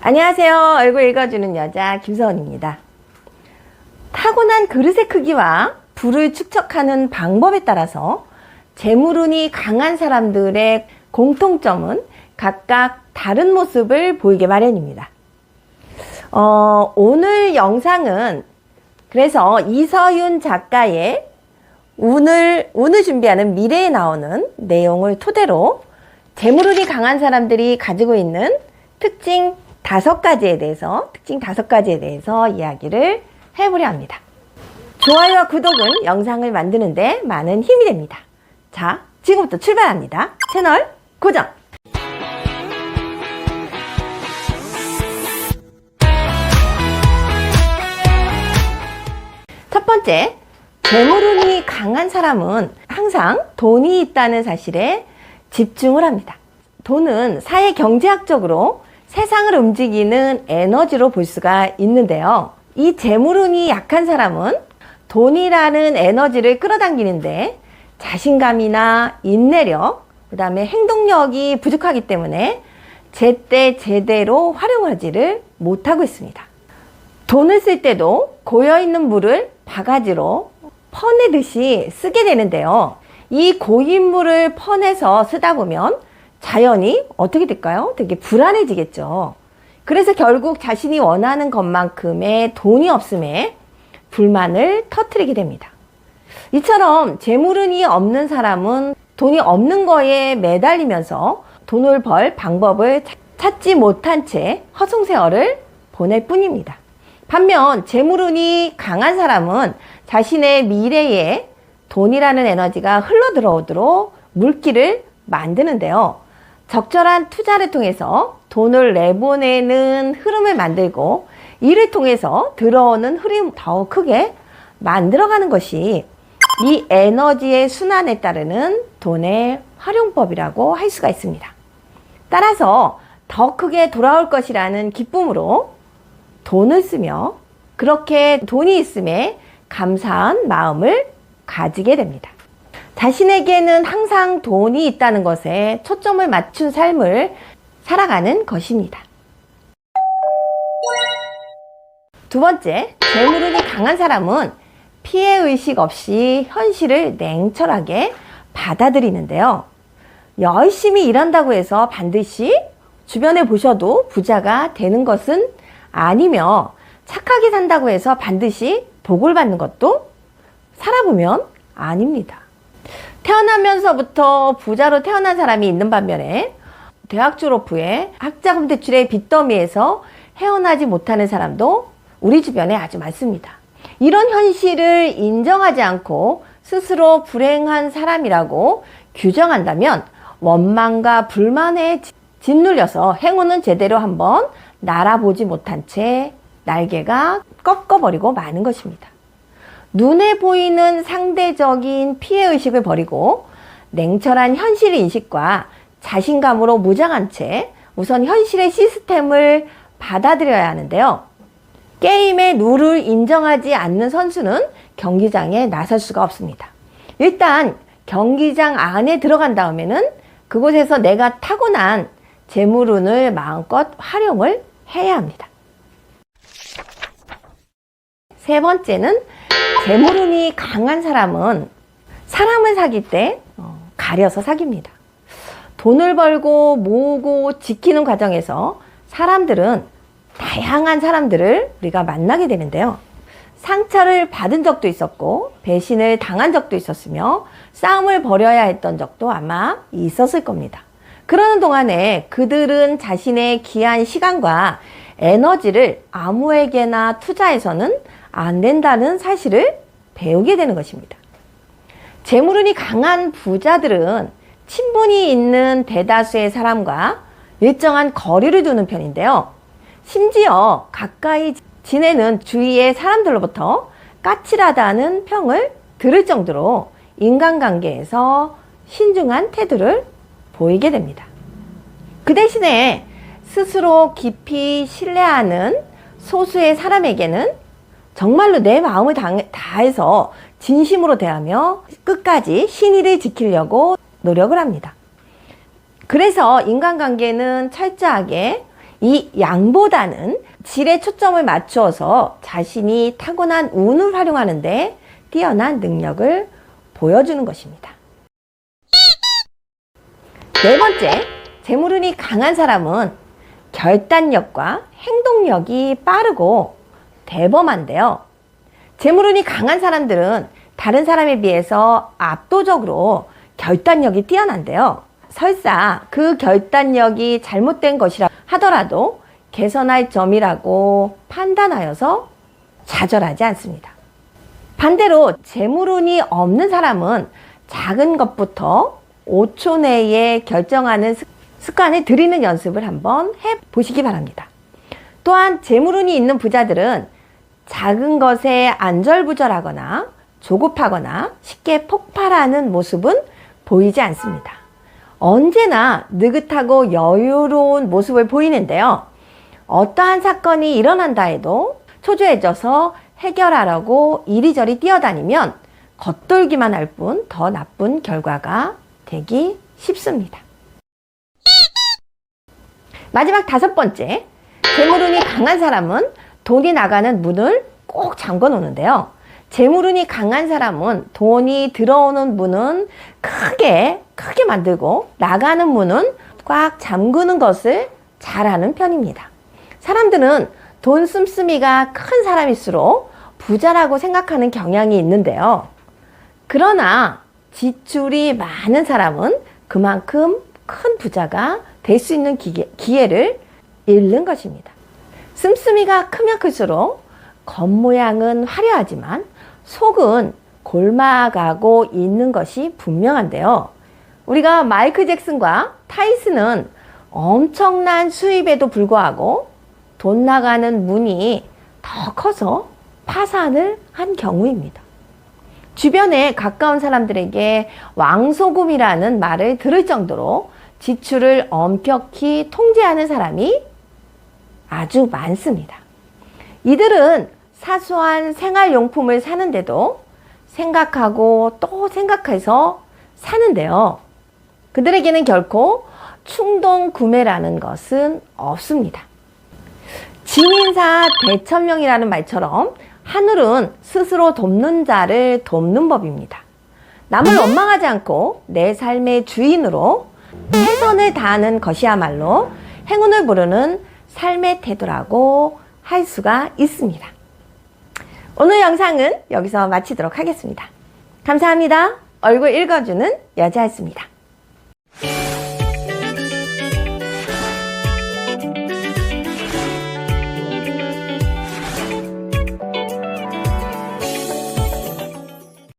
안녕하세요. 얼굴 읽어주는 여자 김서원입니다. 타고난 그릇의 크기와 부를 축적하는 방법에 따라서 재물운이 강한 사람들의 공통점은 각각 다른 모습을 보이게 마련입니다. 오늘 영상은 그래서 이서윤 작가의 운을 준비하는 미래에 나오는 내용을 토대로 재물운이 강한 사람들이 가지고 있는 특징 5가지에 대해서 이야기를 해보려 합니다. 좋아요와 구독은 영상을 만드는데 많은 힘이 됩니다. 자, 지금부터 출발합니다. 채널 고정! 첫 번째, 재물운이 강한 사람은 항상 돈이 있다는 사실에 집중을 합니다. 돈은 사회 경제학적으로 세상을 움직이는 에너지로 볼 수가 있는데요. 이 재물운이 약한 사람은 돈이라는 에너지를 끌어당기는데 자신감이나 인내력, 그 다음에 행동력이 부족하기 때문에 제때 제대로 활용하지를 못하고 있습니다. 돈을 쓸 때도 고여있는 물을 바가지로 퍼내듯이 쓰게 되는데요. 이 고인 물을 퍼내서 쓰다 보면 자연히 어떻게 될까요? 되게 불안해지겠죠. 그래서 결국 자신이 원하는 것만큼의 돈이 없음에 불만을 터뜨리게 됩니다. 이처럼 재물운이 없는 사람은 돈이 없는 거에 매달리면서 돈을 벌 방법을 찾지 못한 채 허송세월을 보낼 뿐입니다. 반면 재물운이 강한 사람은 자신의 미래에 돈이라는 에너지가 흘러들어오도록 물길을 만드는데요. 적절한 투자를 통해서 돈을 내보내는 흐름을 만들고 이를 통해서 들어오는 흐름 더 크게 만들어가는 것이 이 에너지의 순환에 따르는 돈의 활용법이라고 할 수가 있습니다. 따라서 더 크게 돌아올 것이라는 기쁨으로 돈을 쓰며 그렇게 돈이 있음에 감사한 마음을 가지게 됩니다. 자신에게는 항상 돈이 있다는 것에 초점을 맞춘 삶을 살아가는 것입니다. 두 번째, 재물운이 강한 사람은 피해의식 없이 현실을 냉철하게 받아들이는데요. 열심히 일한다고 해서 반드시 주변에 보셔도 부자가 되는 것은 아니며 착하게 산다고 해서 반드시 복을 받는 것도 살아보면 아닙니다. 태어나면서부터 부자로 태어난 사람이 있는 반면에 대학 졸업 후에 학자금 대출의 빚더미에서 헤어나지 못하는 사람도 우리 주변에 아주 많습니다. 이런 현실을 인정하지 않고 스스로 불행한 사람이라고 규정한다면 원망과 불만에 짓눌려서 행운은 제대로 한번 날아보지 못한 채 날개가 꺾어버리고 마는 것입니다. 눈에 보이는 상대적인 피해의식을 버리고 냉철한 현실인식과 자신감으로 무장한 채 우선 현실의 시스템을 받아들여야 하는데요. 게임의 룰을 인정하지 않는 선수는 경기장에 나설 수가 없습니다. 일단 경기장 안에 들어간 다음에는 그곳에서 내가 타고난 재물운을 마음껏 활용을 해야 합니다. 세 번째는 재물운이 강한 사람은 사람을 사귈 때 가려서 사깁니다. 돈을 벌고 모으고 지키는 과정에서 다양한 사람들을 우리가 만나게 되는데요. 상처를 받은 적도 있었고 배신을 당한 적도 있었으며 싸움을 벌여야 했던 적도 아마 있었을 겁니다. 그러는 동안에 그들은 자신의 귀한 시간과 에너지를 아무에게나 투자해서는 안 된다는 사실을 배우게 되는 것입니다. 재물운이 강한 부자들은 친분이 있는 대다수의 사람과 일정한 거리를 두는 편인데요. 심지어 가까이 지내는 주위의 사람들로부터 까칠하다는 평을 들을 정도로 인간관계에서 신중한 태도를 보이게 됩니다. 그 대신에 스스로 깊이 신뢰하는 소수의 사람에게는 정말로 내 마음을 다해서 진심으로 대하며 끝까지 신의를 지키려고 노력을 합니다. 그래서 인간관계는 철저하게 이 양보다는 질에 초점을 맞추어서 자신이 타고난 운을 활용하는데 뛰어난 능력을 보여주는 것입니다. 네 번째, 재물운이 강한 사람은 결단력과 행동력이 빠르고 대범한데요. 재물운이 강한 사람들은 다른 사람에 비해서 압도적으로 결단력이 뛰어난데요. 설사 그 결단력이 잘못된 것이라 하더라도 개선할 점이라고 판단하여서 좌절하지 않습니다. 반대로 재물운이 없는 사람은 작은 것부터 5초 내에 결정하는 습관을 들이는 연습을 한번 해보시기 바랍니다. 또한 재물운이 있는 부자들은 작은 것에 안절부절하거나 조급하거나 쉽게 폭발하는 모습은 보이지 않습니다. 언제나 느긋하고 여유로운 모습을 보이는데요. 어떠한 사건이 일어난다 해도 초조해져서 해결하려고 이리저리 뛰어다니면 겉돌기만 할 뿐 더 나쁜 결과가 되기 쉽습니다. 마지막 다섯 번째, 재물운이 강한 사람은 돈이 나가는 문을 꼭 잠궈 놓는데요. 재물운이 강한 사람은 돈이 들어오는 문은 크게 만들고 나가는 문은 꽉 잠그는 것을 잘하는 편입니다. 사람들은 돈 씀씀이가 큰 사람일수록 부자라고 생각하는 경향이 있는데요. 그러나 지출이 많은 사람은 그만큼 큰 부자가 될 수 있는 기회를 잃는 것입니다. 씀씀이가 크면 클수록 겉모양은 화려하지만 속은 골마가고 있는 것이 분명한데요. 우리가 마이클 잭슨과 타이슨은 엄청난 수입에도 불구하고 돈 나가는 문이 더 커서 파산을 한 경우입니다. 주변에 가까운 사람들에게 왕소금이라는 말을 들을 정도로 지출을 엄격히 통제하는 사람이 아주 많습니다. 이들은 사소한 생활용품을 사는데도 생각하고 또 생각해서 사는데요. 그들에게는 결코 충동 구매라는 것은 없습니다. 진인사 대천명이라는 말처럼 하늘은 스스로 돕는 자를 돕는 법입니다. 남을 원망하지 않고 내 삶의 주인으로 최선을 다하는 것이야말로 행운을 부르는 삶의 태도라고 할 수가 있습니다. 오늘 영상은 여기서 마치도록 하겠습니다. 감사합니다. 얼굴 읽어주는 여자였습니다.